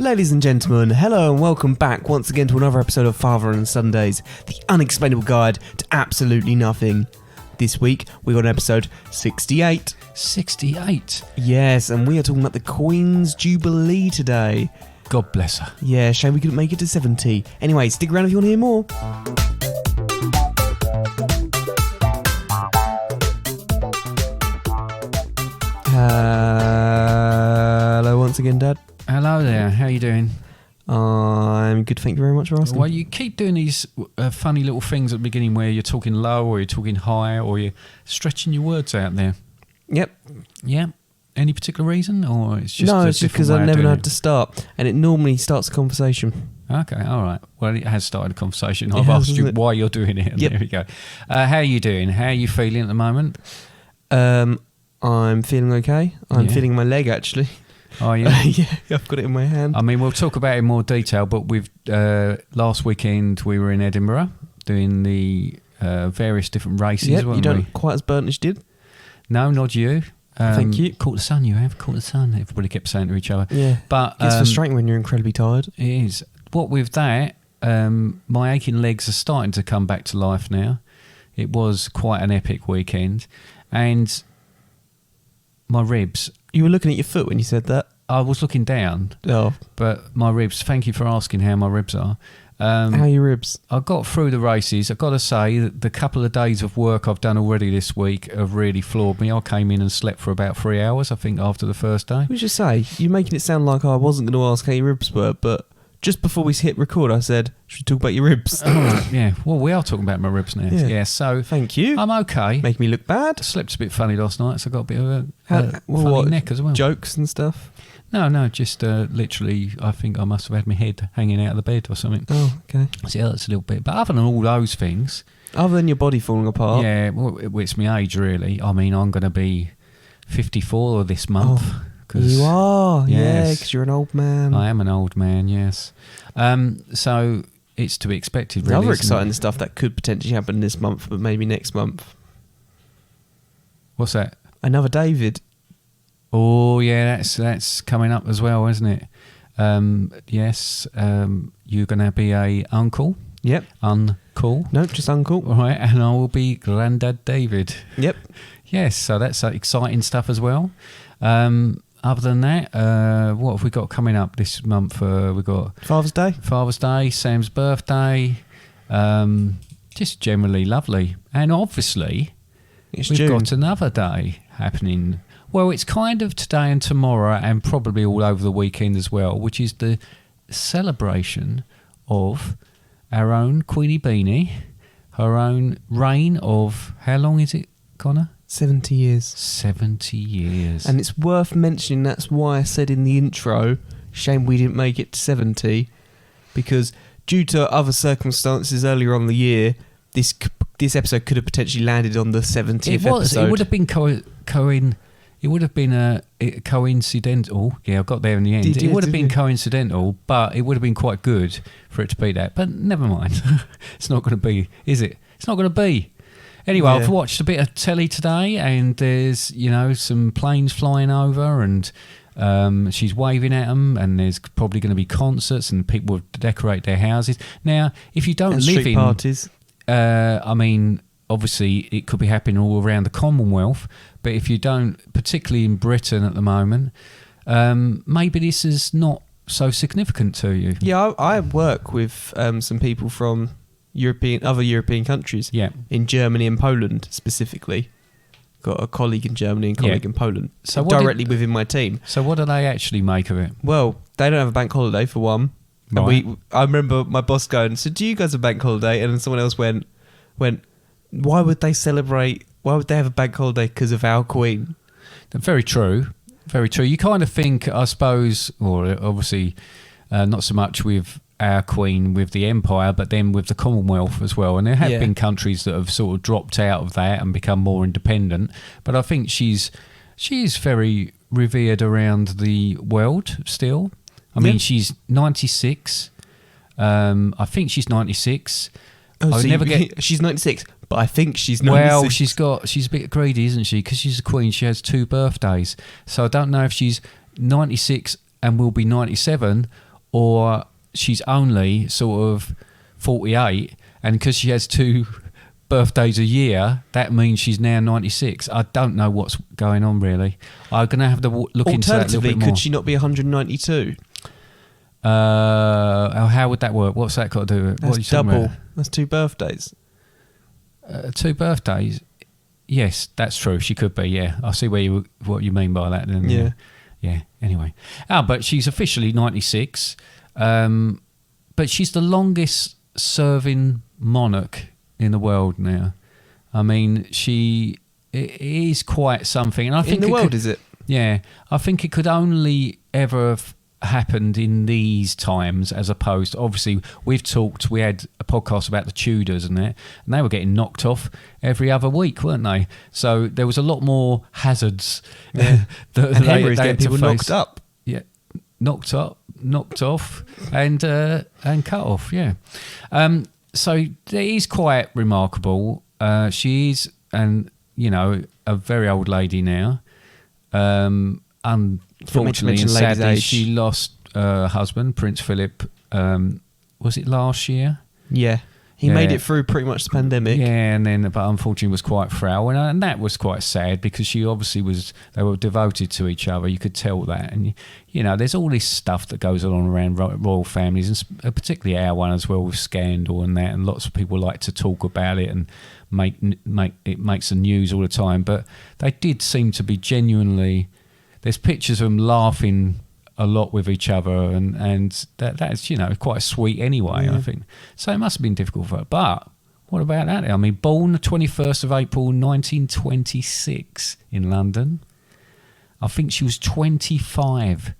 Ladies and gentlemen, hello and welcome back once again to another episode of Father and Sundays, the unexplainable guide to absolutely nothing. This week, we got episode 68. 68? Yes, and we are talking about the Queen's Jubilee today. God bless her. Yeah, shame we couldn't make it to 70. Anyway, stick around if you want to hear more. Hello once again, Dad. Hello there, how are you doing? I'm good, thank you very much for asking. Well, you keep doing these funny little things at the beginning where you're talking low or you're talking high or you're stretching your words out there. Yep. Yeah? Any particular reason? Or it's just No, it's just because I never know how to start. And it normally starts a conversation. Okay, all right. Well, it has started a conversation. I've asked you why you're doing it. And Yep. There we go. How are you doing? How are you feeling at the moment? I'm feeling okay. I'm feeling my leg, actually. Oh, yeah? Yeah, I've got it in my hand. I mean, we'll talk about it in more detail, but last weekend we were in Edinburgh doing the various different races, Yep, weren't you don't we? quite as burnt as you did. No, not you. Thank you. Caught the sun, you have. Caught the sun. Everybody kept saying to each other. Yeah, But it's frustrating when you're incredibly tired. it is. What with that, my aching legs are starting to come back to life now. It was quite an epic weekend. And my ribs... You were looking at your foot when you said that. I was looking down, Oh, but my ribs... Thank you for asking how my ribs are. how are your ribs? I got through the races. I've got to say that the couple of days of work I've done already this week have really floored me. I came in and slept for about 3 hours, I think, after the first day. We should say, you're making it sound like I wasn't going to ask how your ribs were, but just before we hit record, I said, should we talk about your ribs? Yeah, well, we are talking about my ribs now. Yeah. Yeah, so Thank you. I'm okay. Make me look bad. I slept a bit funny last night, so I got a bit of a Well, funny what, neck as well. Jokes and stuff? No, just literally, I think I must have had my head hanging out of the bed or something. Oh, okay. So yeah, that's a little bit. But other than all those things, Other than your body falling apart. yeah, well, it's my age really. I mean, I'm going to be 54 this month. Oh, you are? Yeah, Yes. because you're an old man. I am an old man, yes. So it's to be expected, There's really. other isn't exciting it? stuff that could potentially happen this month, but maybe next month. What's that? Another David. Oh yeah, that's coming up as well, isn't it? Yes, you're going to be a uncle. Yep. Uncle. No, just uncle. Right, and I will be Grandad David. Yep. Yes, so that's exciting stuff as well. Other than that, what have we got coming up this month? We've got Father's Day. Father's Day, Sam's birthday, just generally lovely. And obviously, It's we've June. got another day happening. Well, it's kind of today and tomorrow and probably all over the weekend as well, which is the celebration of our own Queenie Beanie, her own reign of, how long is it, Connor? 70 years. 70 years. And it's worth mentioning, that's why I said in the intro, shame we didn't make it to 70, because due to other circumstances earlier on in the year, this episode could have potentially landed on the 70th episode. It would have been it would have been a coincidental. Yeah, I got there in the end. It would have been coincidental, but it would have been quite good for it to be that. But never mind. It's not going to be, is it? It's not going to be. Anyway, Yeah. I've watched a bit of telly today, and there's some planes flying over, and she's waving at them, and there's probably going to be concerts, and people will decorate their houses. Now, if you don't and live street in parties. I mean, obviously, it could be happening all around the Commonwealth, but if you don't, particularly in Britain at the moment, maybe this is not so significant to you. Yeah, I work with some people from other European countries. Yeah. In Germany and Poland specifically. Got a colleague in Germany and a colleague in Poland. So directly within my team. So what do they actually make of it? Well, they don't have a bank holiday for one. Right. And I remember my boss going, so do you guys have a bank holiday? And then someone else went, why would they celebrate? Why would they have a bank holiday because of our Queen? Very true. Very true. You kind of think, I suppose, or obviously not so much with our Queen with the Empire, but then with the Commonwealth as well. And there have been countries that have sort of dropped out of that and become more independent. But I think she's very revered around the world still. I mean, she's 96. I think she's 96. Oh, so she's 96, but I think she's 96. Well, she's a bit greedy, isn't she? Because she's a queen, she has 2 birthdays. So I don't know if she's 96 and will be 97, or she's only sort of 48, and because she has 2 birthdays a year, that means she's now 96. I don't know what's going on, really. I'm going to have to look into that a little bit more. Could she not be 192? How would that work? What's that got to do with it? That's what are you talking double. about? That's 2 birthdays. 2 birthdays? Yes, that's true. She could be, yeah. I see what you mean by that. Then, Yeah. Yeah, anyway. But she's officially 96. But she's the longest serving monarch in the world now. I mean, it is quite something. And I think in the world, is it? Yeah. I think it could only ever have happened in these times, as opposed, obviously we had a podcast about the Tudors and that, and they were getting knocked off every other week, weren't they? So there was a lot more hazards. Yeah. that and Henry's they getting people knocked up. Yeah, knocked off and cut off. Yeah. So it is quite remarkable. She is, and a very old lady now. Unfortunately and sadly, she lost her husband, Prince Philip. Was it last year? Yeah, he made it through pretty much the pandemic. Yeah, but unfortunately was quite frail, and that was quite sad because she obviously they were devoted to each other. You could tell that, and there's all this stuff that goes on around royal families, and particularly our one as well, with scandal and that, and lots of people like to talk about it and make it makes the news all the time. But they did seem to be genuinely. There's pictures of them laughing a lot with each other, and that's quite sweet anyway. Yeah. I think so. It must have been difficult for her. But what about that? I mean, born the 21st of April 1926 in London. I think she was 25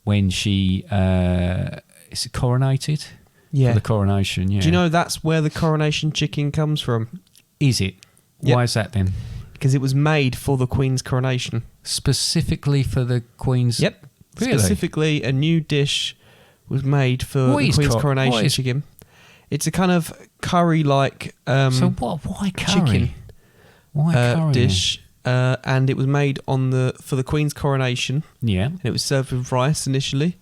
when she is it coronated. Yeah, for the coronation. Yeah. Do you know that's where the Coronation Chicken comes from? Is it? Yep. Why is that then? Because it was made for the Queen's coronation. Specifically for the Queen's. Yep. Really? Specifically, a new dish was made for the Queen's Coronation Chicken. It's a kind of curry-like so why curry? chicken Why curry dish, and it was made for the Queen's coronation. Yeah. And it was served with rice initially,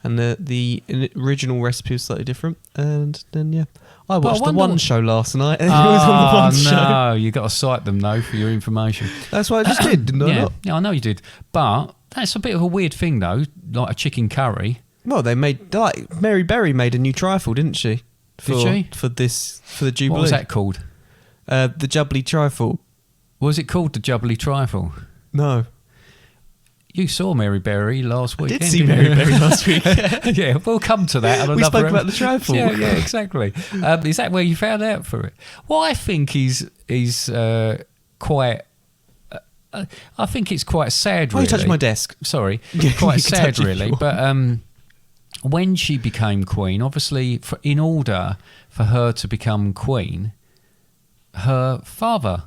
and the original recipe was slightly different. And then I watched the One Show last night. And it was on the One Show. No, you got to cite them though for your information. That's what I just did, didn't I? Yeah, I know you did, but. That's a bit of a weird thing, though, like a chicken curry. Well, they made Mary Berry made a new trifle, didn't she? Did she? For the Jubilee. What was that called? The Jubilee trifle. Was it called the Jubilee trifle? No. You saw Mary Berry last week. I did see Mary Berry last week. Yeah, we'll come to that. We spoke about the trifle. Yeah, exactly. Is that where you found out for it? What I think is quite. I think it's quite sad, really. Oh, you touched my desk. Sorry. Yeah, quite sad, really. But when she became queen, obviously, in order for her to become queen, her father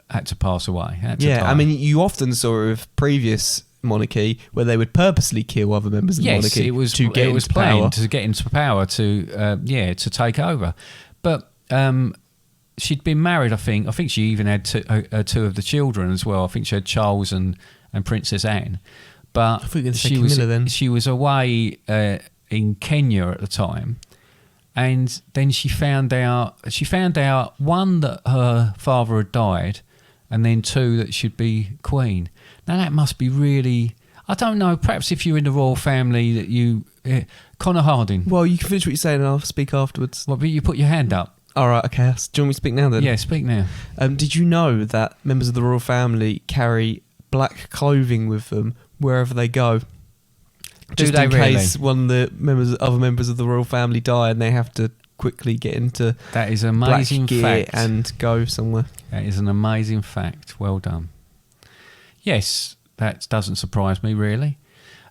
had to pass away. I mean, you often saw with previous monarchy where they would purposely kill other members of the monarchy it was to get into power. To get into power, to take over. But she'd been married, I think. I think she even had 2 of the children as well. I think she had Charles and Princess Anne. But I thought you were going to say Camilla then. She was away in Kenya at the time, and then she found out one, that her father had died, and then 2, that she'd be queen. Now that must be really. I don't know. Perhaps if you're in the royal family, that you Connor Harding. Well, you can finish what you're saying, and I'll speak afterwards. Well, but you put your hand up. All right, okay. Do you want me to speak now then? Yeah, speak now. Did you know that members of the royal family carry black clothing with them wherever they go? Just in case one of the other members of the royal family die and they have to quickly get into that is an amazing black gear fact and go somewhere. That is an amazing fact. Well done. Yes, that doesn't surprise me really.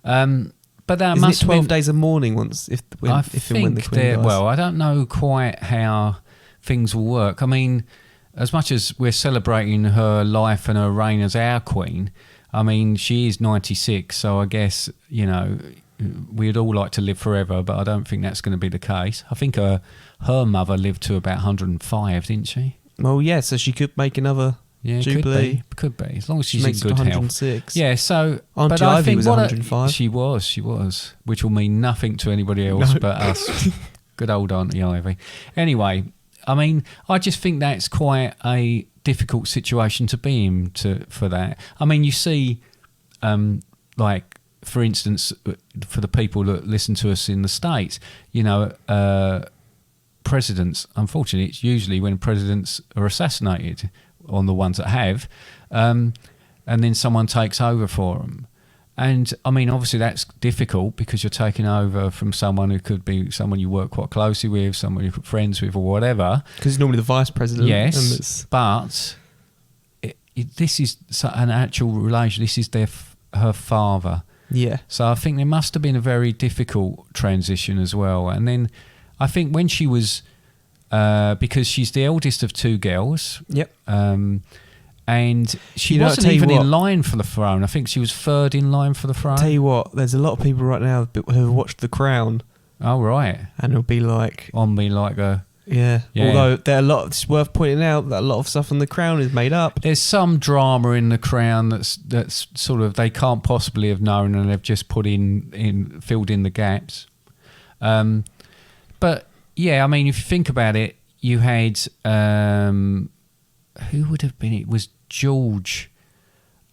But that Isn't must it 12 have days of mourning once if and when the Queen dies? Well, I don't know quite how things will work. I mean, as much as we're celebrating her life and her reign as our queen, I mean, she is 96, so I guess, we'd all like to live forever, but I don't think that's going to be the case. I think her mother lived to about 105, didn't she? Well, yeah, so she could make another Yeah, Jubilee. Could be. As long as She she's in makes it good to health. 106. Yeah, so... Auntie but I Ivy think was 105. She was. Which will mean nothing to anybody else but us. Good old Auntie Ivy. Anyway, I mean, I just think that's quite a difficult situation to be in for that. I mean, you see, like, for instance, for the people that listen to us in the States, you know, presidents, unfortunately, it's usually when presidents are assassinated, on the ones that have, and then someone takes over for them. And, I mean, obviously that's difficult because you're taking over from someone who could be someone you work quite closely with, someone you're friends with or whatever. Because it's normally the vice president. Yes, but this is an actual relation. This is her father. Yeah. So I think there must have been a very difficult transition as well. And then I think when she was, because she's the eldest of two girls. Yep. And she wasn't even in line for the throne. I think she was third in line for the throne. Tell you what, there's a lot of people right now who have watched The Crown. Oh, right. And it'll be like... On me like a... Yeah. Although it's worth pointing out that a lot of stuff on The Crown is made up. There's some drama in The Crown that's sort of they can't possibly have known, and they've just filled in the gaps. But yeah, I mean, if you think about it, you had who would have been? It was George.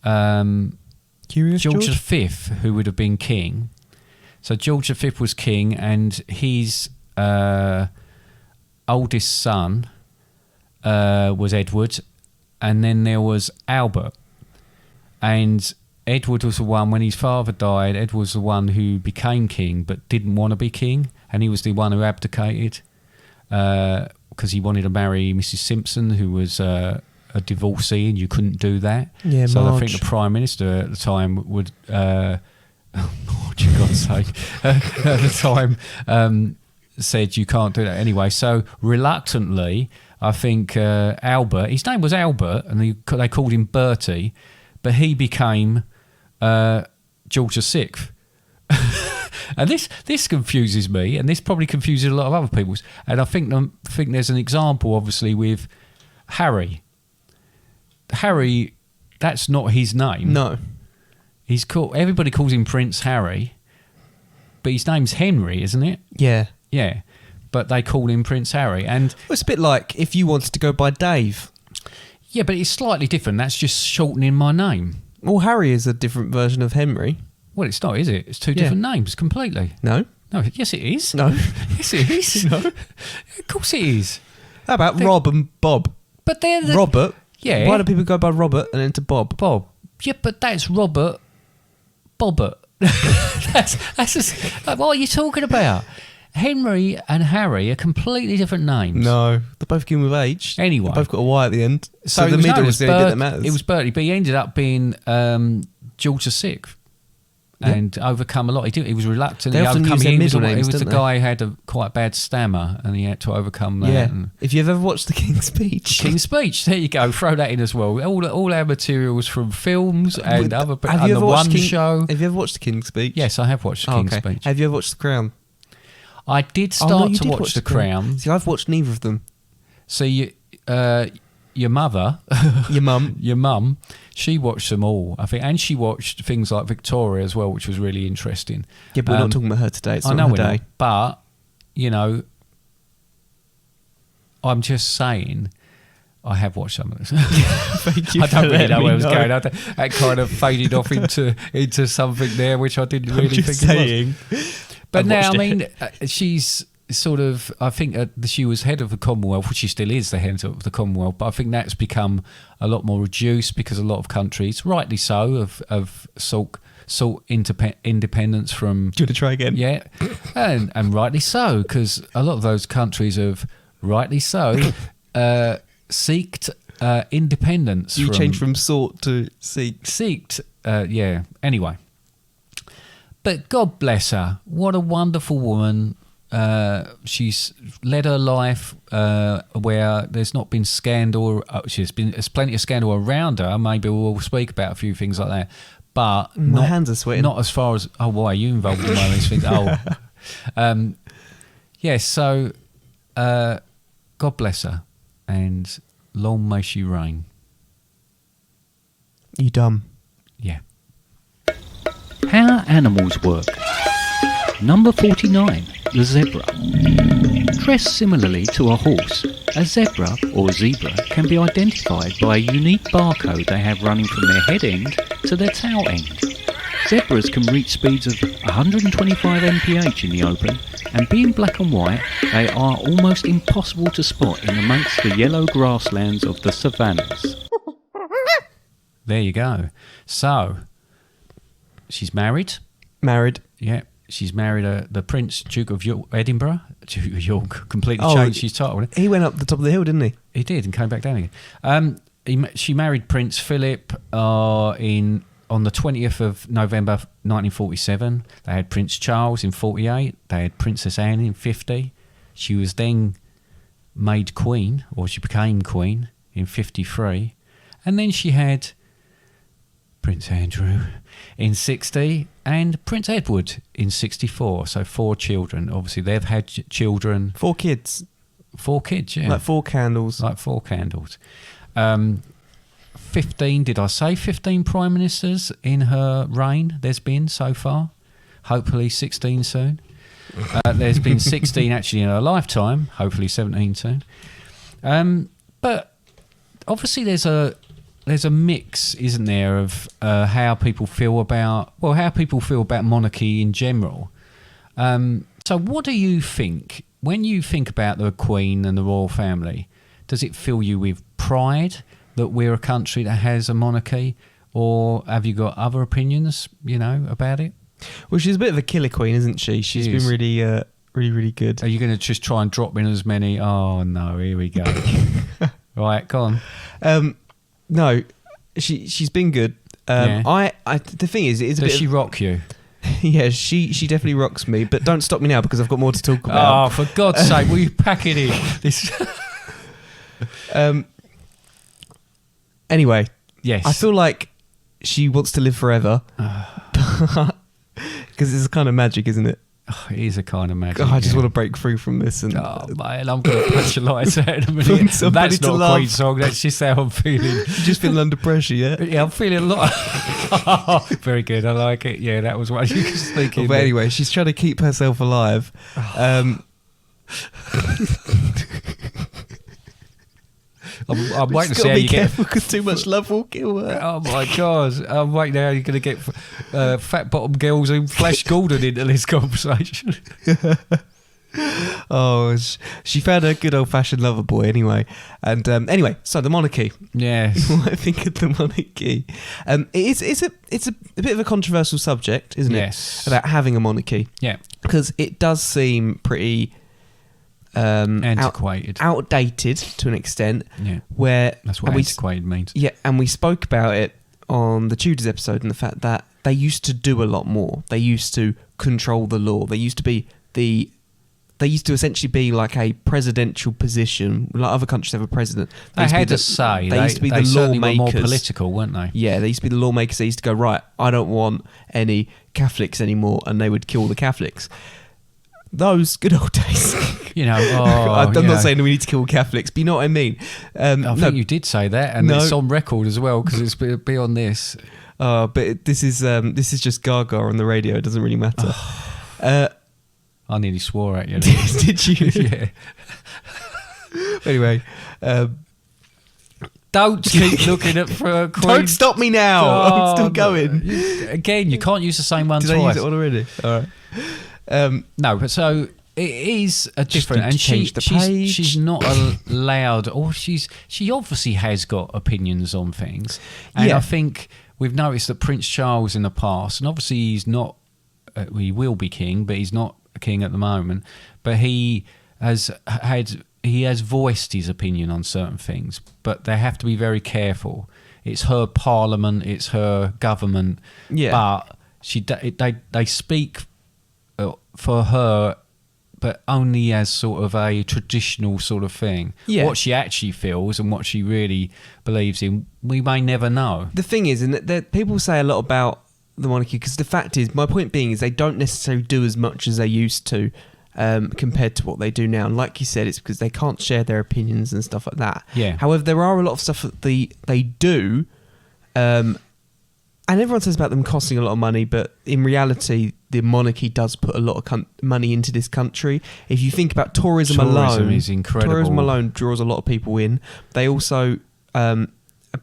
Curious George V, who would have been king. So George V was king, and his oldest son was Edward, and then there was Albert. And Edward was the one, when his father died, Edward was the one who became king but didn't want to be king, and he was the one who abdicated because he wanted to marry Mrs. Simpson, who was a divorcee, and you couldn't do that. Yeah, so Marge. I think the Prime Minister at the time would... Marge, for God's sake. At the time... said you can't do that anyway. So reluctantly, I think Albert, his name was Albert, and they called him Bertie, but he became George VI. And this confuses me, and this probably confuses a lot of other people. And I think there's an example, obviously, with Harry. Harry, that's not his name. No. Everybody calls him Prince Harry, but his name's Henry, isn't it? Yeah. Yeah, but they call him Prince Harry. And well, it's a bit like if you wanted to go by Dave. Yeah, but it's slightly different. That's just shortening my name. Well, Harry is a different version of Henry. Well, it's not, is it? It's two different names completely. No. No, yes it is. No. Yes it is. No. Of course it is. How about Rob and Bob? But they're... Robert. Yeah. Why do people go by Robert and then to Bob? Bob. Yeah, but that's Robert Bobbert. That's what are you talking about? Henry and Harry are completely different names. No, they both begin with H. Anyway. They both got a Y at the end. So the was middle known is as the only bit that matters. It was Bertie, but he ended up being George VI. And overcome a lot. He was reluctant. They often use their middle names, He was the don't guy who had a quite bad stammer, and he had to overcome that. Yeah. And If you've ever watched The King's Speech. King's Speech, there you go. Throw that in as well. All our material was from films and other. Have you ever watched show? Have you ever watched The King's Speech? Yes, I have watched The King's Speech. Have you ever watched The Crown? I did start to watch The Crown. See, I've watched neither of them. So your mother, your mum, she watched them all, I think, and she watched things like Victoria as well, which was really interesting. Yeah, but we're not talking about her today. It's I not know her we're day. not, but you know, I'm just saying, I have watched some of this. Thank you. I don't really know where I was going. That kind of faded off into something there, which I didn't really think it was. But now, I mean, she's sort of, I think she was head of the Commonwealth, which she still is the head of the Commonwealth, but I think that's become a lot more reduced because a lot of countries, rightly so, have sought independence from... Do you want to try again? Yeah, and rightly so, because a lot of those countries have, rightly so, seeked independence. You changed from sought to seek. Seeked, yeah. Anyway. But God bless her. What a wonderful woman. She's led her life where there's not been scandal. There's plenty of scandal around her. Maybe we'll speak about a few things like that. But my hands are sweating. Not as far as, oh, why are you involved in one of these things? Oh. Yes, so God bless her. And long may she reign. You dumb. Yeah. How animals work. Number 49, the zebra. Dressed similarly to a horse, a zebra or zebra can be identified by a unique barcode they have running from their head end to their tail end. Zebras can reach speeds of 125 mph in the open, and being black and white, they are almost impossible to spot in amongst the yellow grasslands of the savannas. There you go. So, she's married. Married. Yeah. She's married the Prince Duke of Edinburgh. Duke of York. Completely changed his title. He went up the top of the hill, didn't he? He did, and came back down again. She married Prince Philip on the 20th of November 1947. They had Prince Charles in 48. They had Princess Anne in 50. She was then made queen, or she became queen, in 53. And then she had Prince Andrew in 60 and Prince Edward in 64. So 4 children. Obviously, they've had children. 4 kids. 4 kids, yeah. Like 4 candles. 15, did I say 15 prime ministers in her reign there's been so far? Hopefully 16 soon. There's been 16 actually in her lifetime, hopefully 17 soon. But obviously there's a mix, isn't there, of how people feel about monarchy in general. So what do you think, when you think about the Queen and the royal family, does it fill you with pride that we're a country that has a monarchy, or have you got other opinions, about it? Well, she's a bit of a killer queen, isn't she? She's been really, really good. Are you going to just try and drop in as many? Oh, no, here we go. Right, go on. No, she's been good. Yeah. The thing is, does she rock you? Yeah, she definitely rocks me. But don't stop me now because I've got more to talk about. Oh, for God's sake, will you pack it in? This. Anyway, yes, I feel like she wants to live forever. Because it's a kind of magic, isn't it? Oh, it is a kind of magic. God, I just want to break free from this. And man, I'm going to punch your lights out in a minute. That's not a Queen song. That's just how I'm feeling. You're just feeling under pressure, yeah? Yeah, I'm feeling a lot. Very good. I like it. Yeah, that was what you was thinking. But anyway, she's trying to keep herself alive. I'm waiting to see how you get. Because too much love will kill her. Oh my God! I'm waiting how you're going to get fat bottom girls and Flash Gordon into this conversation. Oh, she found her good old fashioned lover boy anyway. And anyway, so the monarchy. Yes. What I think of the monarchy. It's a bit of a controversial subject, isn't it? Yes. About having a monarchy. Yeah. Because it does seem pretty antiquated, outdated to an extent. Yeah, where that's what antiquated means. Yeah, and we spoke about it on the Tudors episode, and the fact that they used to do a lot more. They used to control the law. They used to essentially be like a presidential position. Like other countries have a president. They had a say. They used to be the lawmakers. More political, weren't they? Yeah, they used to be the lawmakers. They used to go, right, I don't want any Catholics anymore, and they would kill the Catholics. Those good old days. I'm not saying we need to kill Catholics, but you know what I mean. I think you did say that, and it's on record as well because it's beyond this. But this is just Gaga on the radio. It doesn't really matter. I nearly swore at you. Did you? Yeah. Anyway, don't keep looking at for a Queen. Don't stop me now. I'm still going. Again, you can't use the same one twice. Did I use it one already? All right. No, but so it is a different, and she's not allowed, or she obviously has got opinions on things, and I think we've noticed that Prince Charles in the past, and obviously he's not, he will be king, but he's not a king at the moment, but he has voiced his opinion on certain things, but they have to be very careful. It's her parliament, it's her government, but they speak for her, but only as sort of a traditional sort of thing. Yeah. What she actually feels and what she really believes in, we may never know. The thing is, and that people say a lot about the monarchy, because the fact is, my point being is they don't necessarily do as much as they used to compared to what they do now. And like you said, it's because they can't share their opinions and stuff like that. Yeah. However, there are a lot of stuff that they do And everyone says about them costing a lot of money, but in reality, the monarchy does put a lot of money into this country. If you think about tourism alone, is incredible. Tourism alone draws a lot of people in. They also,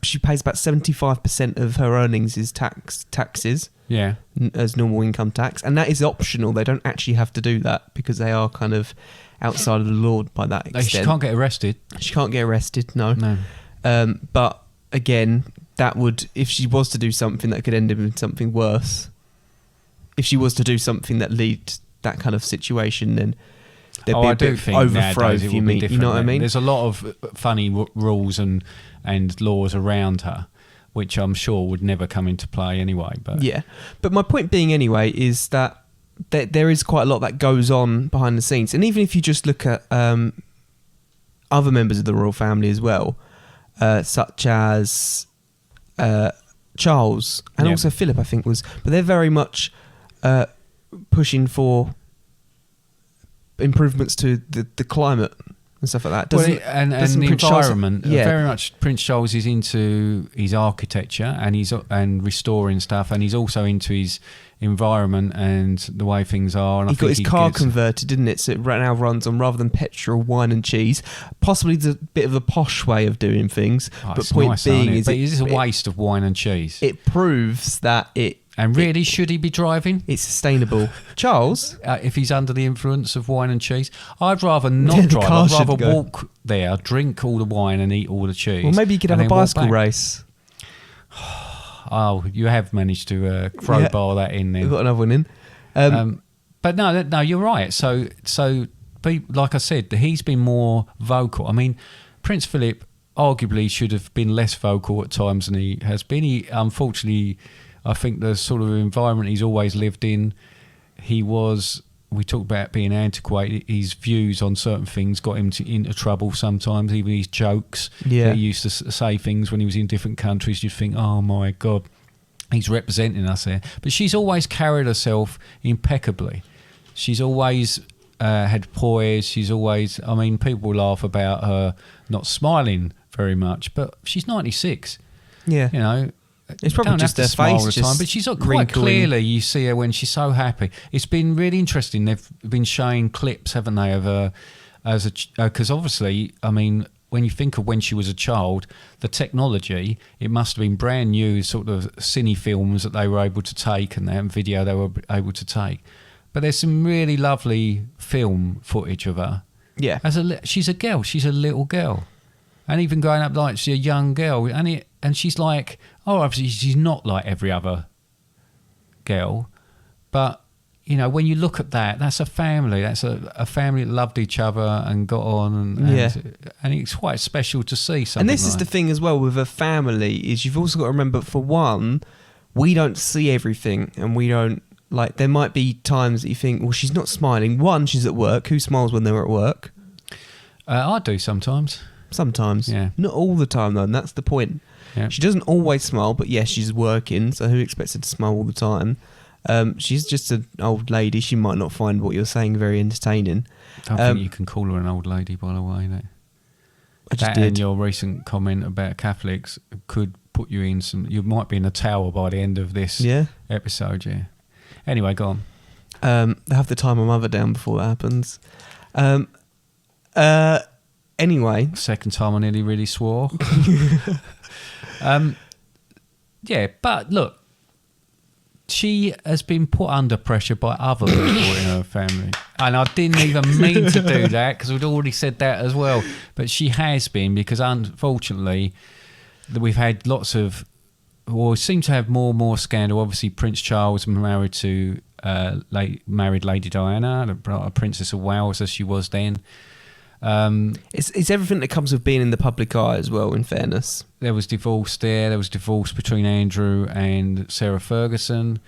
she pays about 75% of her earnings is taxes. Yeah. As normal income tax, and that is optional. They don't actually have to do that because they are kind of outside of the law by that extent. She can't get arrested. She can't get arrested. No. But again, that would, if she was to do something that could end up in something worse, if she was to do something that lead that kind of situation, then there'd be a bit overthrow. If you mean, you know what I mean? There's a lot of funny rules and laws around her, which I'm sure would never come into play anyway. But yeah, but my point being anyway is that there is quite a lot that goes on behind the scenes, and even if you just look at other members of the royal family as well, such as Charles and also Philip, I think but they're very much pushing for improvements to the climate and stuff like that. And the environment. Very much Prince Charles is into his architecture and restoring stuff, and he's also into his environment and the way things are. And he got his car converted, didn't it? So it now runs on, rather than petrol, wine and cheese. Possibly it's a bit of a posh way of doing things. But point nice, being is this a waste of wine and cheese? It proves that it. And really, should he be driving? It's sustainable. Charles? If he's under the influence of wine and cheese, I'd rather not drive. I'd rather walk there, drink all the wine and eat all the cheese. Well, maybe you could have a bicycle race. Oh, you have managed to crowbar that in then. We've got another one in. But no, you're right. So, like I said, he's been more vocal. I mean, Prince Philip arguably should have been less vocal at times than he has been. He, unfortunately, I think the sort of environment he's always lived in, we talk about being antiquated, his views on certain things got him into trouble sometimes, even his jokes. Yeah. He used to say things when he was in different countries, you'd think, oh my God, he's representing us here. But she's always carried herself impeccably. She's always had poise, she's always, I mean, people laugh about her not smiling very much, but she's 96. Yeah. You know, it's probably just their face all the time, but she's quite clearly, you see her when she's so happy. It's been really interesting. They've been showing clips, haven't they, of her because obviously, I mean, when you think of when she was a child, the technology, it must have been brand new, sort of cine films that they were able to take and that video they were able to take. But there's some really lovely film footage of her. Yeah, she's a girl. She's a little girl, and even growing up like she's a young girl, and she's like, oh, obviously she's not like every other girl, but you know, when you look at that, that's a family. That's a family that loved each other and got on, and it's quite special to see something. And this is the thing as well with a family, is you've also got to remember, for one, we don't see everything, and we don't, like, there might be times that you think, well, she's not smiling. One, she's at work. Who smiles when they're at work? I do sometimes. Sometimes. Yeah. Not all the time, though, and that's the point. Yeah. She doesn't always smile, but yes, she's working, so who expects her to smile all the time? She's just an old lady. She might not find what you're saying very entertaining. I don't think you can call her an old lady, by the way. I just did. And your recent comment about Catholics could put you in some... You might be in a tower by the end of this episode, yeah. Anyway, go on. I have to tie my mother down before that happens. Anyway. Second time I nearly really swore. Yeah, but look, she has been put under pressure by other people in her family. And I didn't even mean to do that, because we'd already said that as well. But she has been, because unfortunately, we've had lots of... Well, seem to have more and more scandal. Obviously, Prince Charles married to married Lady Diana, the Princess of Wales, as she was then. It's everything that comes with being in the public eye as well, in fairness. There was divorce there. There was divorce between Andrew and Sarah Ferguson.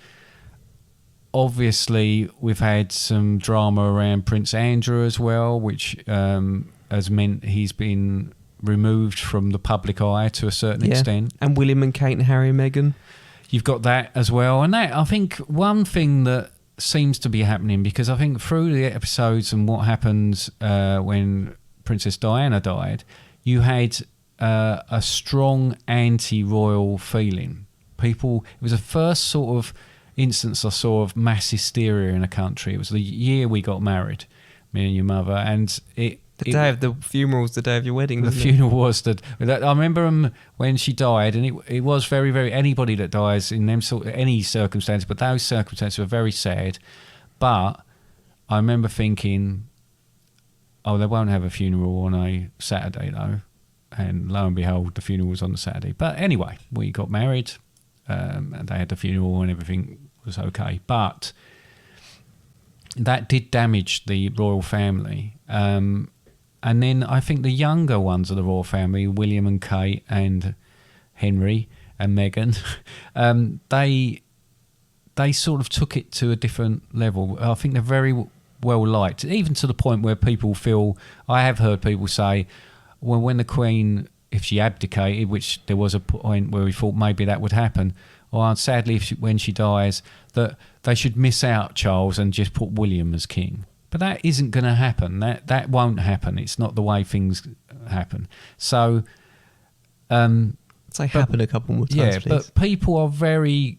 Obviously, we've had some drama around Prince Andrew as well, which has meant he's been removed from the public eye to a certain extent. And William and Kate and Harry and Meghan. You've got that as well. And that, I think, one thing that seems to be happening, because I think through the episodes and what happens when Princess Diana died, you had a strong anti-royal feeling. People, it was the first sort of instance I saw of mass hysteria in a country. It was the year we got married, me and your mother, and the day of the funeral's the day of your wedding. The funeral was that. I remember when she died, and it was very, very. Anybody that dies in them sort of any circumstance, but those circumstances were very sad. But I remember thinking, oh, they won't have a funeral on a Saturday though, and lo and behold, the funeral was on the Saturday. But anyway, we got married, and they had the funeral, and everything was okay. But that did damage the royal family. And then I think the younger ones of the royal family, William and Kate and Henry and Meghan, they sort of took it to a different level. I think they're very well liked, even to the point where people feel, I have heard people say, well, when the Queen, if she abdicated, which there was a point where we thought maybe that would happen, or sadly, when she dies, that they should miss out Charles and just put William as king. But that isn't going to happen. That won't happen. It's not the way things happen. So, happen a couple more times, yeah, please. but people are very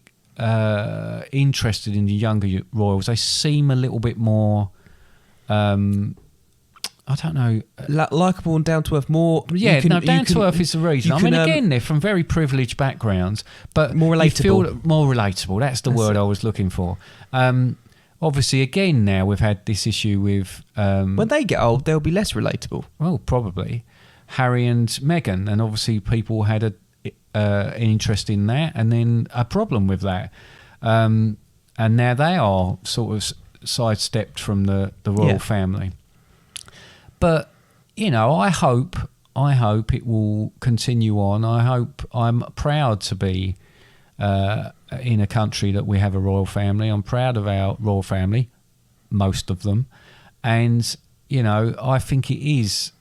interested in the younger royals. They seem a little bit more, I don't know, likeable and down to earth. More, yeah. Down to earth is the reason. I mean, again, they're from very privileged backgrounds, but more relatable. You feel more relatable. That's the word I was looking for. Obviously, again, now we've had this issue with... when they get old, they'll be less relatable. Well, probably. Harry and Meghan, and obviously people had an interest in that, and then a problem with that. And now they are sort of sidestepped from the royal family. But, I hope it will continue on. I'm proud to be... in a country that we have a royal family. I'm proud of our royal family, most of them, and I think it is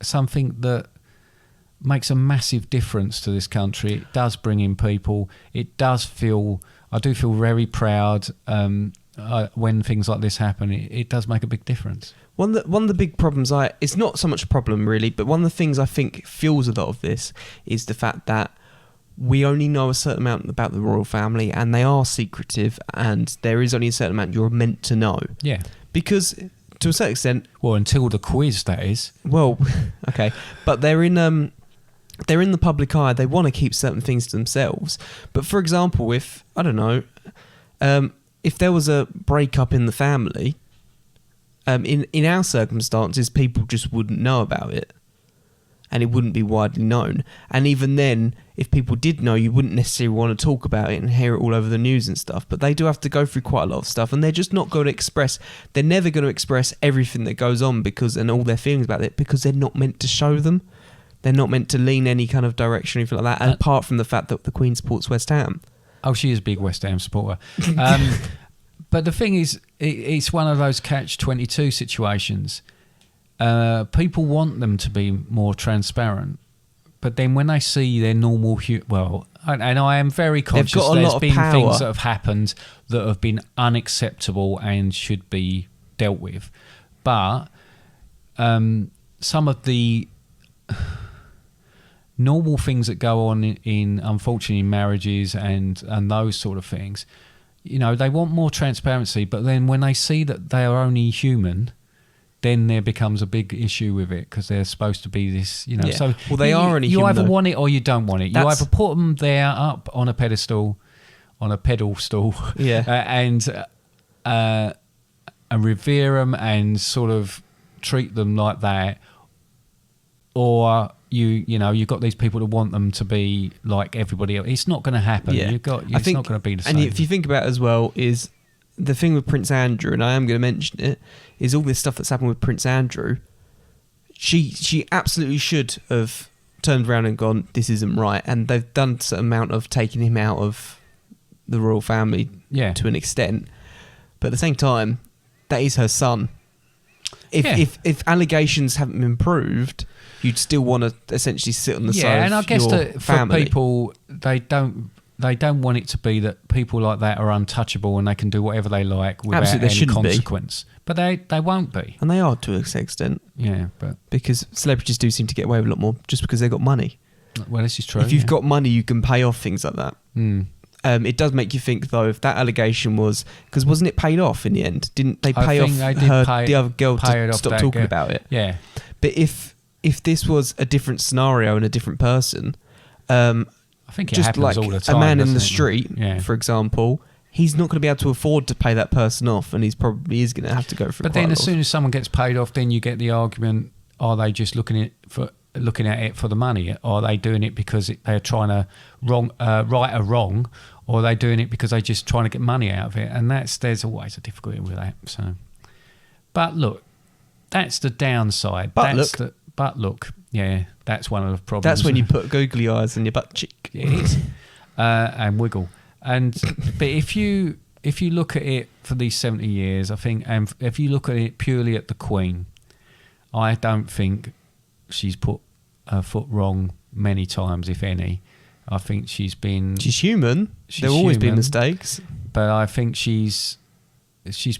something that makes a massive difference to this country. It does bring in people. I do feel very proud when things like this happen. It does make a big difference. One of the big problems it's not so much a problem really, but one of the things I think fuels a lot of this is the fact that we only know a certain amount about the royal family, and they are secretive, and there is only a certain amount you're meant to know. Yeah. Because, to a certain extent... Well, until the quiz, that is. Well, okay. But they're in the public eye. They want to keep certain things to themselves. But, for example, if, I don't know, if there was a breakup in the family, in our circumstances, people just wouldn't know about it. And it wouldn't be widely known. And even then, if people did know, you wouldn't necessarily want to talk about it and hear it all over the news and stuff. But they do have to go through quite a lot of stuff, and they're just not going to express... They're never going to express everything that goes on and all their feelings about it, because they're not meant to show them. They're not meant to lean any kind of direction or anything like that, apart from the fact that the Queen supports West Ham. Oh, she is a big West Ham supporter. But the thing is, it's one of those catch-22 situations. People want them to be more transparent, but then when they see their normal... and I am very conscious there's been things that have happened that have been unacceptable and should be dealt with. But some of the normal things that go on in unfortunately, marriages and those sort of things, they want more transparency, but then when they see that they are only human... then there becomes a big issue with it, because they're supposed to be this, Yeah. So well, they are only you human, either though. want it or you don't want it. You either put them there up on a pedestal, and revere them and sort of treat them like that, or you've got these people that want them to be like everybody else. It's not going to happen. Yeah. It's not going to be the same. And if you think about it as well, is the thing with Prince Andrew, and I am going to mention it, is all this stuff that's happened with Prince Andrew. She absolutely should have turned around and gone, this isn't right. And they've done some amount of taking him out of the royal family to an extent. But at the same time, that is her son. If allegations haven't been proved, you'd still want to essentially sit on the side of your family. Yeah, and I guess that for people, they don't want it to be that people like that are untouchable and they can do whatever they like without any consequence. But they won't be. And they are to a certain extent. Yeah, but... Because celebrities do seem to get away with a lot more just because they've got money. Well, this is true. If you've got money, you can pay off things like that. Mm. It does make you think, though, if that allegation was... Because wasn't it paid off in the end? Didn't they pay off the other girl to stop talking about it? Yeah. But if this was a different scenario and a different person... I think it just happens like all the time, a man in the it? street, for example... He's not going to be able to afford to pay that person off, and he's probably is going to have to go through. But then, as soon as someone gets paid off, then you get the argument: are they just looking at it for the money? Are they doing it because they're trying to right a wrong, or are they doing it because they're just trying to get money out of it? And there's always a difficulty with that. So, but look, that's the downside. But look, yeah, that's one of the problems. That's when you put googly eyes in your butt cheek. It is, and wiggle. But if you look at it for these 70 years, I think, and if you look at it purely at the Queen, I don't think she's put her foot wrong many times, if any. I think she's human. There will always be mistakes, but I think she's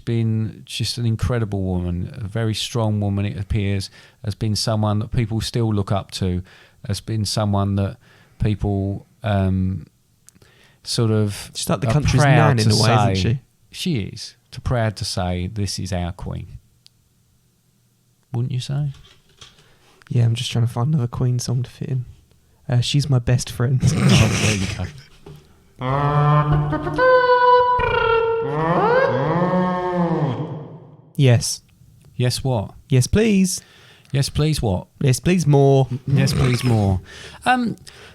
been just an incredible woman, a very strong woman. It appears, has been someone that people still look up to, has been someone that people. Sort of she's like the country's man in a way, isn't she? She is. Proud to say this is our Queen. Wouldn't you say? Yeah, I'm just trying to find another Queen song to fit in. She's my best friend. Oh, there you go. Yes. Yes, what? Yes, please. Yes, please, what? Yes, please, more. Yes, please, more.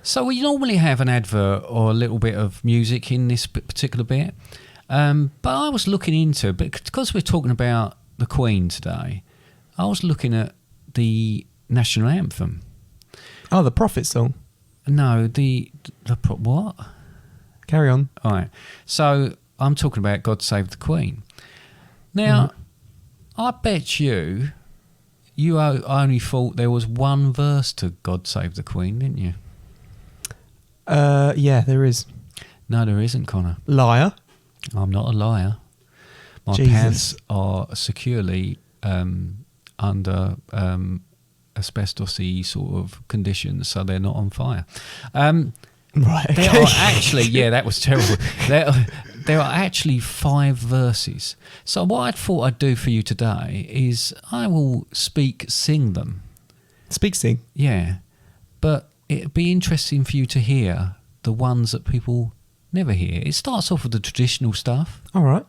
So we normally have an advert or a little bit of music in this particular bit. But I was looking into, because we're talking about the Queen today, I was looking at the national anthem. Oh, the Prophet song? No, the what? Carry on. All right. So I'm talking about God Save the Queen. Now, I bet you only thought there was one verse to God Save the Queen, didn't you? Yeah, there is. No, there isn't, Connor. Liar. I'm not a liar. My pants are securely under asbestos-y sort of conditions, so they're not on fire. Right. There are actually, yeah, that was terrible. There are actually 5 verses. So what I thought I'd do for you today is I will sing them. Sing? Yeah. But it'd be interesting for you to hear the ones that people never hear. It starts off with the traditional stuff. All right.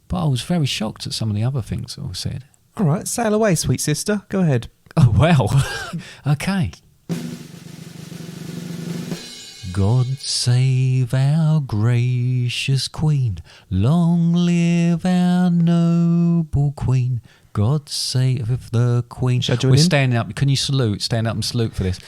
But I was very shocked at some of the other things that were said. All right. Sail away, sweet sister. Go ahead. Oh, well. Okay. God save our gracious Queen, long live our noble Queen. God save the Queen. We're standing up. Can you salute? Stand up and salute for this.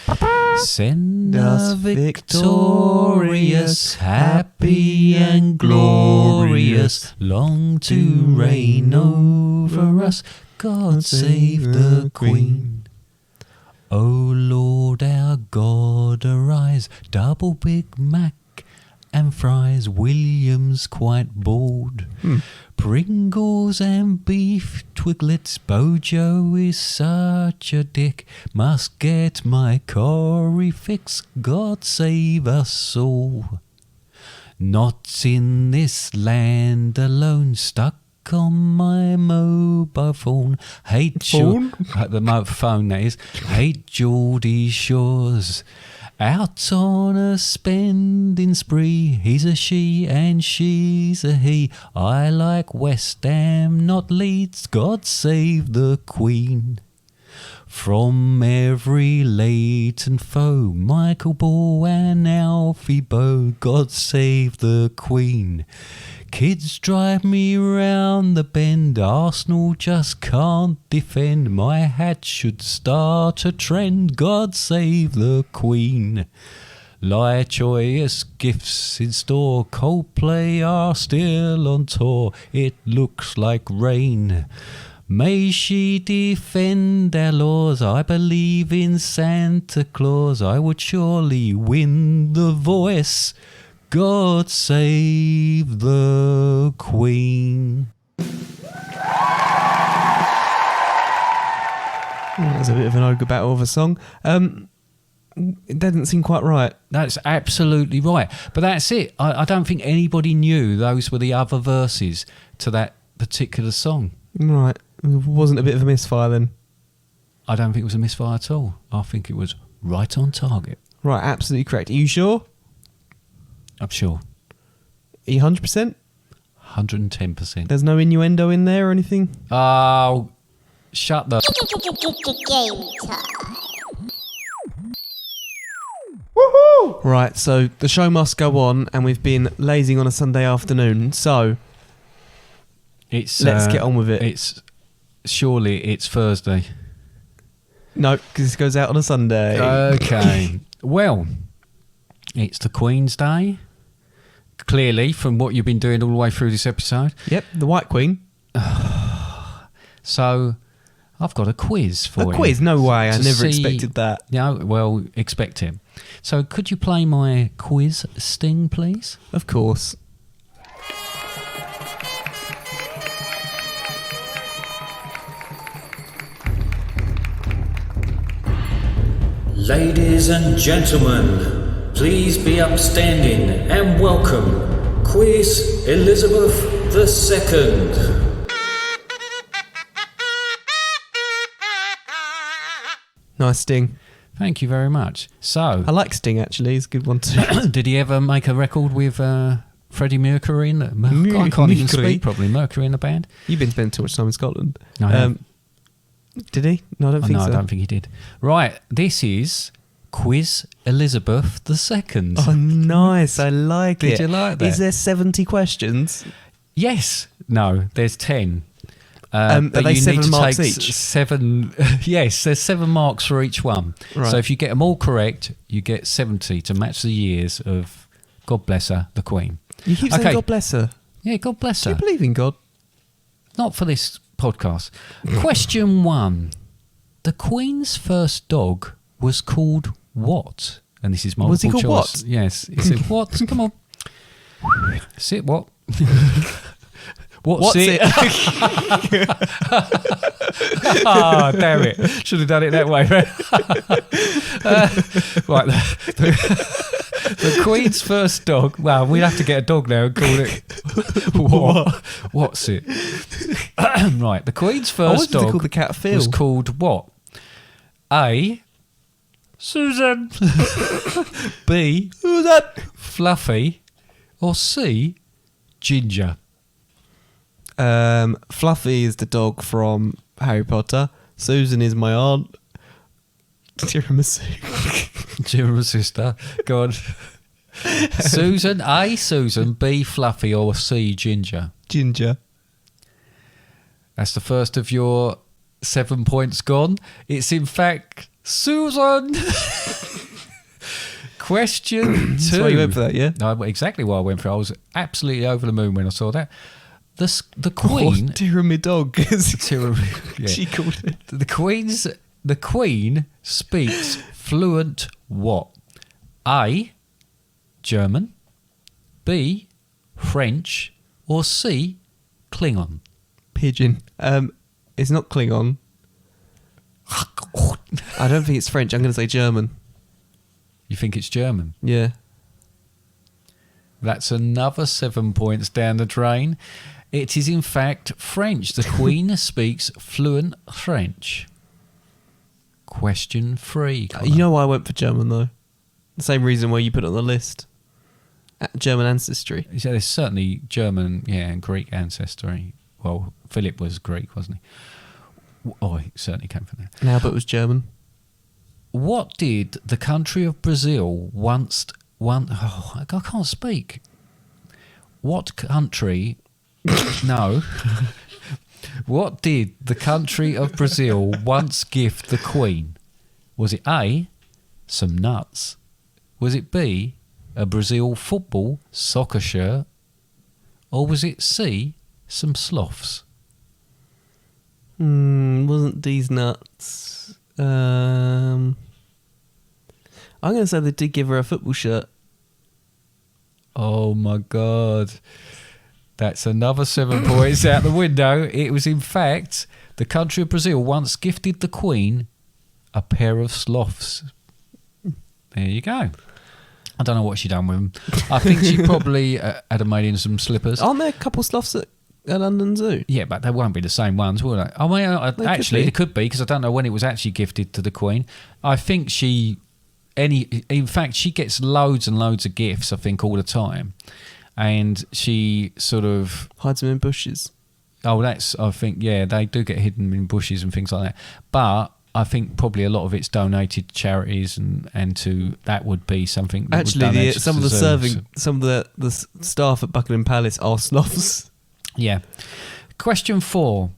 Send us victorious, happy and glorious, long to reign over us. God save the Queen. O Lord our God, arise, double Big Mac and fries, William's quite bored. Pringles and beef twiglets, Bojo is such a dick, must get my curry fix, God save us all. Not in this land alone, stuck on my mobile phone. Hate the phone, that is. Hate Geordie Shores. Out on a spending spree. He's a she and she's a he. I like West Ham, not Leeds. God save the Queen. From every latent foe, Michael Ball and Alfie Bow. God save the Queen. Kids drive me round the bend, Arsenal just can't defend, my hat should start a trend, God save the Queen. Lie joyous gifts in store, Coldplay are still on tour, it looks like rain. May she defend our laws, I believe in Santa Claus, I would surely win the voice. God save the Queen. That was a bit of an ogre battle of a song. It doesn't seem quite right. That's absolutely right. But that's it. I don't think anybody knew those were the other verses to that particular song. Right. It wasn't a bit of a misfire then? I don't think it was a misfire at all. I think it was right on target. Right, absolutely correct. Are you sure? I'm sure. Are you 100%? 110%. There's no innuendo in there or anything? Oh, shut the... Game time. Woohoo! Right, so the show must go on, and we've been lazing on a Sunday afternoon, so let's get on with it. Surely it's Thursday. No, because this goes out on a Sunday. Okay. Well, it's the Queen's Day. Clearly, from what you've been doing all the way through this episode. Yep, the White Queen. So, I've got a quiz for you. A quiz? No way, I never expected that. No, well, expect it. So, could you play my quiz sting, please? Of course. Ladies and gentlemen, please be upstanding and welcome Quiz Elizabeth II. Nice Sting. Thank you very much. So, I like Sting, actually. It's a good one too. did he ever make a record with Freddie Mercury? I can't even speak properly. Mercury in the band? You've been spending too much time in Scotland. No, did he? No, I don't think so. No, I don't think he did. Right, this is Quiz Elizabeth II. Oh, nice. I like it. Did you like that? Is there 70 questions? Yes. No, there's 10. Are but they you 7 need to marks take each? 7. Yes, there's 7 marks for each one. Right. So if you get them all correct, you get 70 to match the years of God bless her, the Queen. You keep saying Okay. God bless her. Yeah, God bless Do her. you believe in God? Not for this podcast. Question 1. The Queen's first dog was called what? And this is multiple Was he called choice. what? Yes. He said, what? Come on. Sit what? What's it? Oh, damn it. Should have done it that way. Right. The Queen's first dog. Well, we'd have to get a dog now and call it... What? What's it? Right. The Queen's I first wanted to dog call the cat Phil. was called what? A. Susan. B. Who's that? Fluffy. Or C. Ginger. Fluffy is the dog from Harry Potter. Susan is my aunt. Tiramisu. Ginger sister. Go on. Susan. A. Susan. B. Fluffy. Or C. Ginger. Ginger. That's the first of your 7 points gone. It's in fact Susan. Question 2. That's why you went for that, yeah? No, exactly why I went for it. I was absolutely over the moon when I saw that. The Queen... Tiramisu dog. Yeah. She called it. The Queen speaks fluent what? A. German. B. French. Or C. Klingon. Pigeon. It's not Klingon. I don't think it's French. I'm going to say German. You think it's German? Yeah. That's another 7 points down the drain. It is in fact French. The Queen speaks fluent French. Question 3. Connor. You know why I went for German, though? The same reason why you put it on the list. German ancestry. Yeah, there's certainly German, and Greek ancestry. Well, Philip was Greek, wasn't he? Oh, he certainly came from there. And Albert was German. What did the country of Brazil once... Oh, I can't speak. What country... No. What did the country of Brazil once gift the Queen? Was it A, some nuts? Was it B, a Brazil football soccer shirt? Or was it C, some sloths? Wasn't these nuts? I'm going to say they did give her a football shirt. Oh my God. That's another 7 points out the window. It was in fact the country of Brazil once gifted the Queen a pair of sloths. There you go. I don't know what she done with them. I think she probably had them made in some slippers. Aren't there a couple sloths at London Zoo? Yeah, but they won't be the same ones, will they? I mean, actually, it could be, because I don't know when it was actually gifted to the Queen. I think in fact, she gets loads and loads of gifts, I think, all the time. And she sort of... hides them in bushes. Oh, I think, yeah, they do get hidden in bushes and things like that. But I think probably a lot of it's donated to charities, and to that would be something that actually some of the staff at Buckingham Palace are sloths. Yeah. Question 4.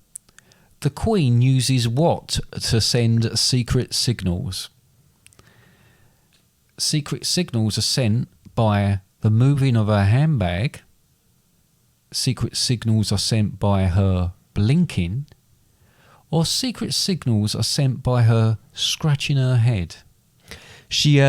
The Queen uses what to send secret signals? Secret signals are sent by the moving of her handbag. Secret signals are sent by her blinking. Or secret signals are sent by her scratching her head. She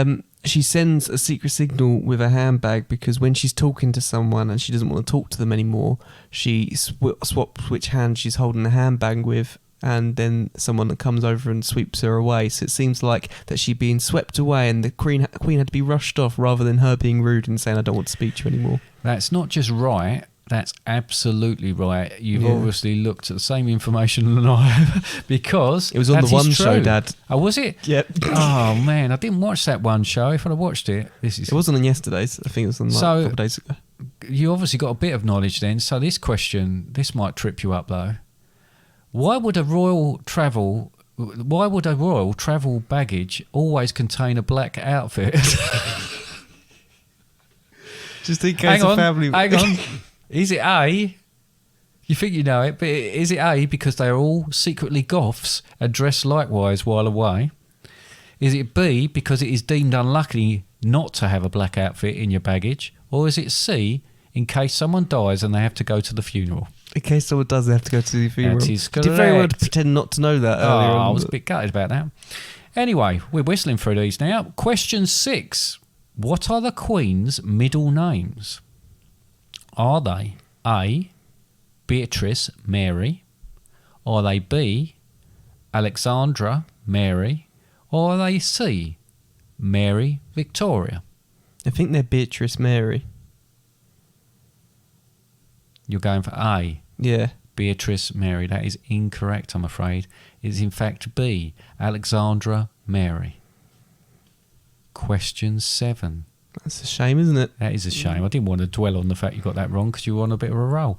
sends a secret signal with a handbag because when she's talking to someone and she doesn't want to talk to them anymore, she swaps which hand she's holding the handbag with, and then someone that comes over and sweeps her away. So it seems like that she's being swept away, and the Queen had to be rushed off rather than her being rude and saying, "I don't want to speak to you anymore." That's not just right. That's absolutely right. You've obviously looked at the same information than I have, because it was on the One Show, Dad. Oh, was it? Yep. Oh man, I didn't watch that One Show. If I'd have watched it, it wasn't on yesterday's. I think it was on a couple of days ago. You obviously got a bit of knowledge then. So this question, this might trip you up though. Why would a royal travel baggage always contain a black outfit? Just in case a family. Hang on. Is it A, you think you know it, but is it A, because they are all secretly goths and dress likewise while away? Is it B, because it is deemed unlucky not to have a black outfit in your baggage? Or is it C, in case someone dies and they have to go to the funeral? In case someone does, they have to go to the funeral. That is correct. Did very well to pretend not to know that earlier on. I was a bit gutted about that. Anyway, we're whistling through these now. Question 6. What are the Queen's middle names? Are they A, Beatrice Mary? Are they B, Alexandra Mary? Or are they C, Mary Victoria? I think they're Beatrice Mary. You're going for A? Yeah. Beatrice Mary. That is incorrect, I'm afraid. It is in fact B, Alexandra Mary. Question 7. That's a shame, isn't it? That is a shame. I didn't want to dwell on the fact you got that wrong because you were on a bit of a roll.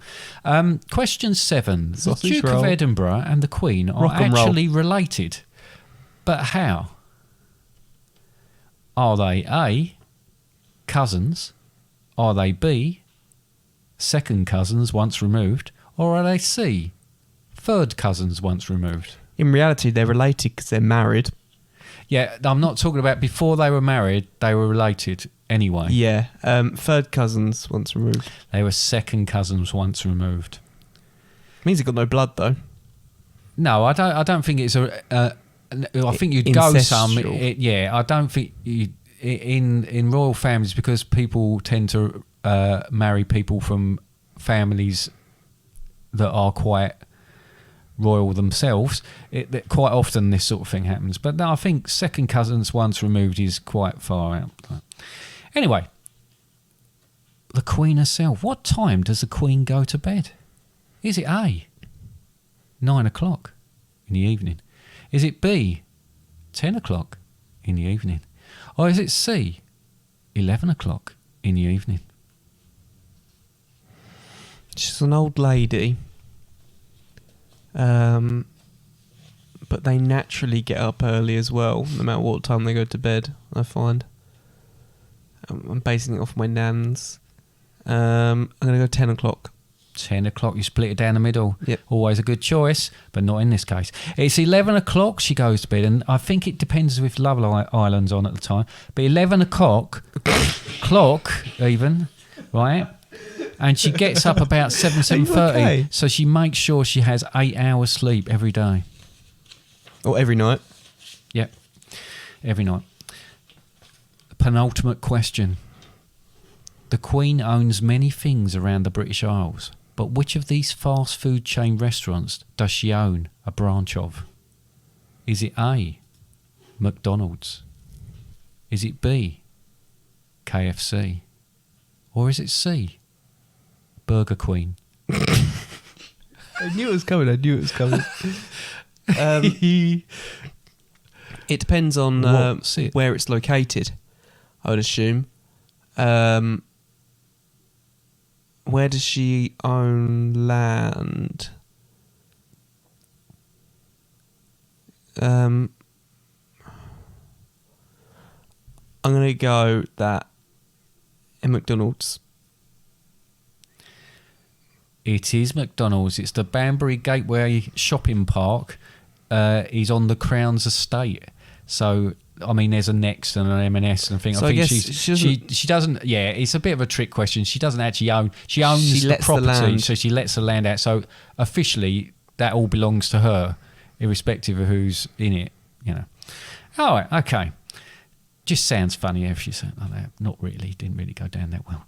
Question 7. Sausage the Duke roll. of Edinburgh and the Queen are actually related. But how? Are they A, cousins? Are they B, second cousins once removed? Or are they C, third cousins once removed? In reality, they're related because they're married. Yeah, I'm not talking about before they were married, they were related anyway. Yeah, third cousins once removed. They were second cousins once removed. Means they got no blood though. No, I don't think it's I think you'd go some. I don't think you in royal families, because people tend to marry people from families that are quite royal themselves. Quite often this sort of thing happens. But no, I think second cousins once removed is quite far out. Anyway, the Queen herself. What time does the Queen go to bed? Is it A, 9 o'clock in the evening? Is it B, 10 o'clock in the evening? Or is it C, 11 o'clock in the evening? She's an old lady. But they naturally get up early as well, no matter what time they go to bed, I find. I'm basing it off my nans. I'm going to go 10 o'clock. 10 o'clock, you split it down the middle. Yep. Always a good choice, but not in this case. It's 11 o'clock she goes to bed, and I think it depends if Love Island's on at the time. But 11 o'clock, clock even, right? And she gets up about 7:30, okay? So she makes sure she has 8 hours sleep every day. Or every night? Yep, every night. Penultimate question. The Queen owns many things around the British Isles, but which of these fast food chain restaurants does she own a branch of? Is it A, McDonald's, Is it B, KFC? Or is it C, Burger Queen? I knew it was coming. It depends on where it's located, I would assume. Where does she own land? I'm going to go that in McDonald's. It is McDonald's. It's the Banbury Gateway Shopping Park. He's on the Crown's estate. So, I mean, there's a Next and an M&S and things. So I think I guess she doesn't. Yeah, it's a bit of a trick question. She doesn't actually own. She owns the property, so she lets the land out. So officially, that all belongs to her, irrespective of who's in it. You know. All right. Okay. Just sounds funny if she said like that. Not really. Didn't really go down that well.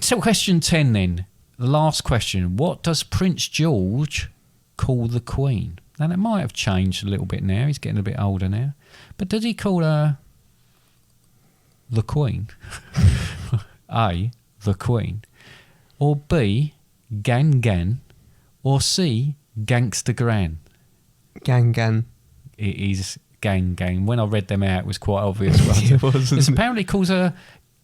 So, question 10 then. The last question. What does Prince George call the Queen? Now, that might have changed a little bit now. He's getting a bit older now. But does he call her the Queen? A, the Queen. Or B, Gan Gan. Or C, Gangster Gran. Gang Gan. It is Gang Gang. When I read them out, it was quite obvious. It was. It apparently calls her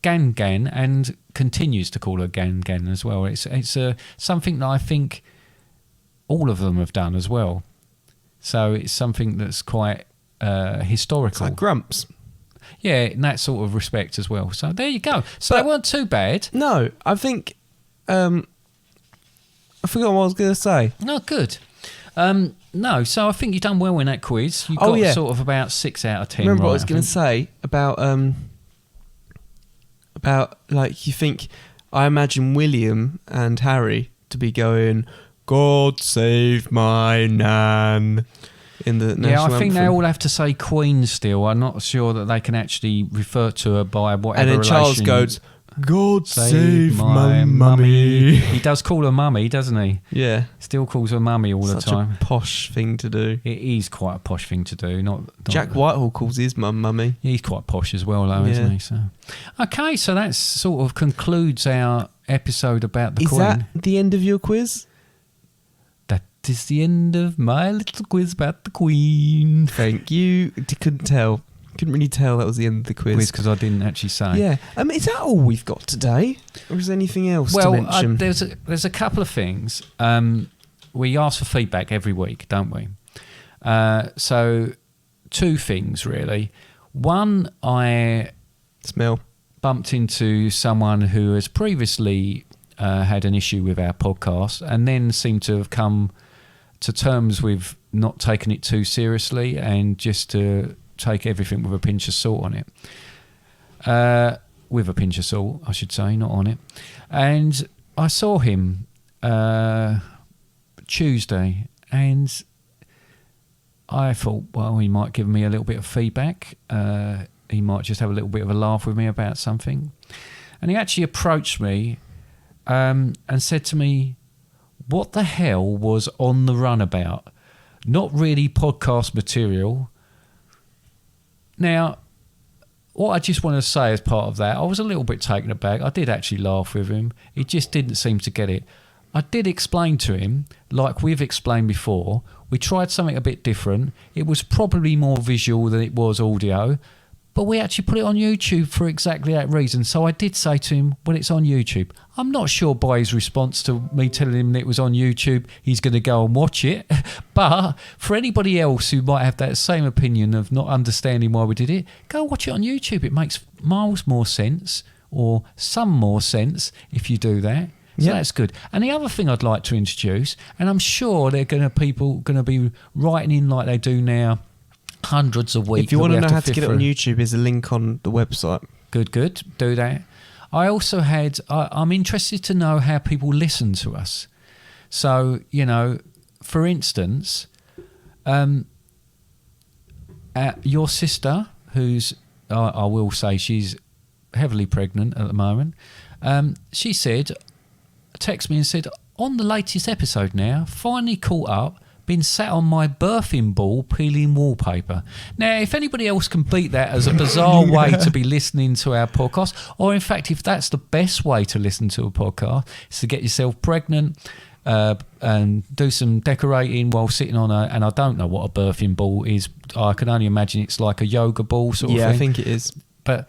Gan Gan and continues to call her Gan Gan as well. It's something that I think all of them have done as well. So it's something that's quite historical. It's like Grumps. Yeah, in that sort of respect as well. So there you go. So they weren't too bad. No, I think... I forgot what I was going to say. No, good. No, so I think you've done well in that quiz. You got sort of about 6 out of 10. Remember right, what I was going to say about like, you think... I imagine William and Harry to be going... God save my Nan in the national I think anthem. they all have to say Queen still. I'm not sure that they can actually refer to her by whatever And then relation. Charles goes, God save my mummy. He does call her mummy, doesn't he? Yeah. Still calls her mummy all the time. Such a posh thing to do. It is quite a posh thing to do. Not Jack Whitehall calls his mum mummy. He's quite posh as well, though, isn't he? So, okay, so that sort of concludes our episode about the Queen. Is that the end of your quiz? That is the end of my little quiz about the Queen. Thank you. Couldn't really tell that was the end of the quiz. Because I didn't actually say. Yeah. Is that all we've got today? Or is there anything else to mention? There's a couple of things. We ask for feedback every week, don't we? So 2 things, really. One, I bumped into someone who has previously had an issue with our podcast and then seemed to have come to terms with not taking it too seriously and just to take everything with a pinch of salt on it. With a pinch of salt, I should say, not on it. And I saw him Tuesday and I thought, well, he might give me a little bit of feedback. He might just have a little bit of a laugh with me about something. And he actually approached me and said to me, what the hell was On the Run about? Not really podcast material. Now, what I just want to say as part of that, I was a little bit taken aback. I did actually laugh with him. He just didn't seem to get it. I did explain to him, like we've explained before, we tried something a bit different. It was probably more visual than it was audio, but we actually put it on YouTube for exactly that reason. So I did say to him, when it's on YouTube, I'm not sure by his response to me telling him that it was on YouTube, he's going to go and watch it. But for anybody else who might have that same opinion of not understanding why we did it, go watch it on YouTube. It makes miles more sense, or some more sense if you do that. So that's good. And the other thing I'd like to introduce, and I'm sure people going to be writing in like they do now, hundreds a week. If you want to know how to get it on YouTube, there's a link on the website. Good. Do that. I also had... I'm interested to know how people listen to us. So, for instance, your sister, who's... I will say she's heavily pregnant at the moment. She texted me and said, on the latest episode now, finally caught up, been sat on my birthing ball peeling wallpaper. Now, if anybody else can beat that as a bizarre way to be listening to our podcast, or in fact, if that's the best way to listen to a podcast, is to get yourself pregnant and do some decorating while sitting on and I don't know what a birthing ball is. I can only imagine it's like a yoga ball sort of thing. Yeah, I think it is. But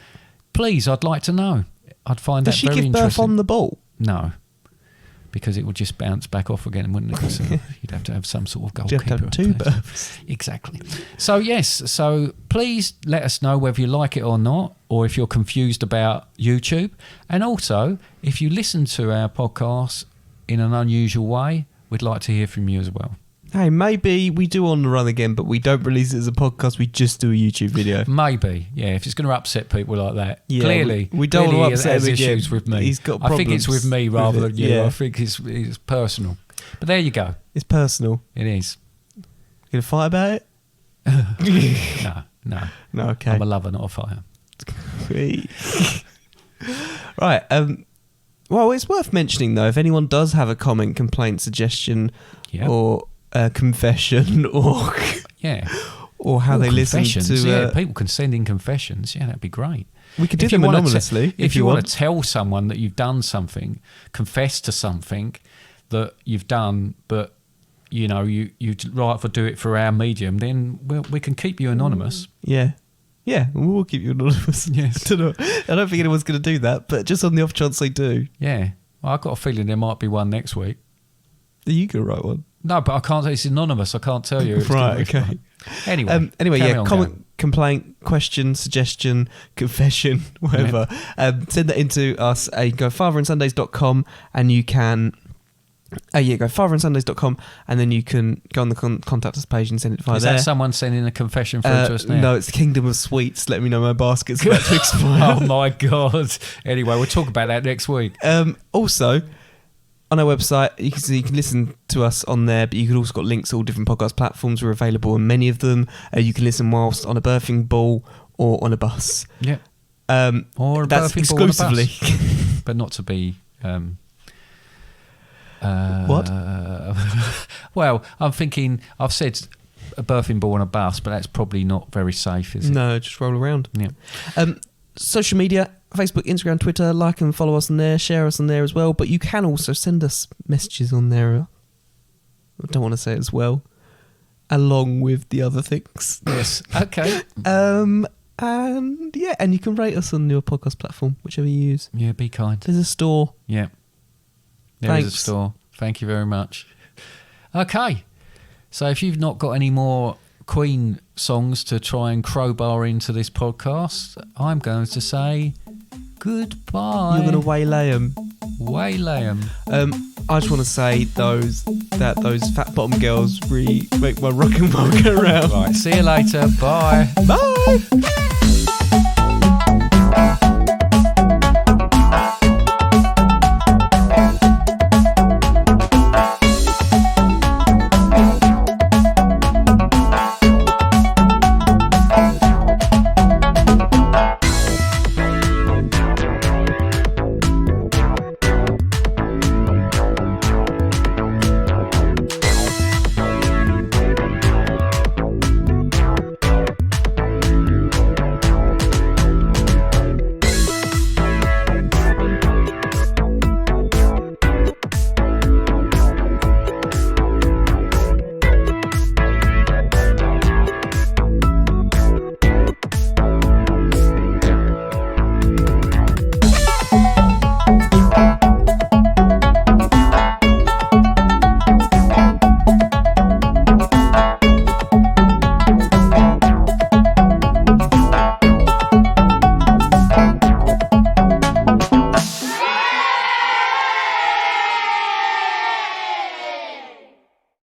please, I'd like to know. I'd find Does that she very give birth interesting. on the ball? No. Because it would just bounce back off again, wouldn't it? So you'd have to have some sort of goalkeeper. You'd have to have 2 births. Exactly. So, yes. So, please let us know whether you like it or not, or if you're confused about YouTube. And also, if you listen to our podcast in an unusual way, we'd like to hear from you as well. Hey, maybe we do On the Run again, but we don't release it as a podcast. We just do a YouTube video. Maybe, yeah. If it's going to upset people like that, Yeah, clearly, we don't clearly want to upset he him has again. issues with me. He's got I think it's with problems me rather with than it, you. yeah. I think it's personal. But there you go. It's personal. It is. You gonna fight about it? No. No, okay. I'm a lover, not a fighter. Sweet. Right. Well, it's worth mentioning though, if anyone does have a comment, complaint, suggestion, Yeah. or confession, or Yeah. or how they listen confessions, to. yeah, people can send in confessions. Yeah, that'd be great. We could do If you them wanna anonymously if you want to tell someone that you've done something, confess to something that you've done, but you know you'd rather do it for our medium, then we can keep you anonymous. Yeah. Yeah, we'll keep you anonymous. Yes. I don't think anyone's going to do that, but just on the off chance they do. Yeah. Well, I've got a feeling there might be one next week. Are you going to write one? No, but I can't. It's anonymous. I can't tell you. It's Right, gonna be okay. fun. Anyway, Anyway, carry yeah, on, comment, Gary. complaint, question, suggestion, confession, whatever. Send that into us. You can go fatherandsundays.com and you can... go fatherandsundays.com and then you can go on the contact us page and send it via Is there. that someone sending a confession through to us now? No, it's the Kingdom of Sweets. Let me know my basket's about to expire. Oh my God. Anyway, we'll talk about that next week. Also, on our website, you can listen to us on there, but you can also got links to all different podcast platforms. We're available on many of them. You can listen whilst on a birthing ball or on a bus. Yeah. Or a that's birthing ball on a bus. exclusively. But not to be... What? Well, I'm thinking... I've said a birthing ball on a bus, but that's probably not very safe, is it? No, just roll around. Yeah. Social media, Facebook, Instagram, Twitter, like and follow us on there, share us on there as well, but you can also send us messages on there. I don't want to say it as well, along with the other things. Yes. Okay. And you can rate us on your podcast platform, whichever you use. Yeah, be kind. There's a store. Yeah. There is Thanks. a store. Thank you very much. Okay. So if you've not got any more Queen songs to try and crowbar into this podcast, I'm going to say goodbye. You're going to waylay them. Waylay 'em. I just want to say those fat bottom girls really make my rock and roll go round. Right, see you later. Bye. Bye.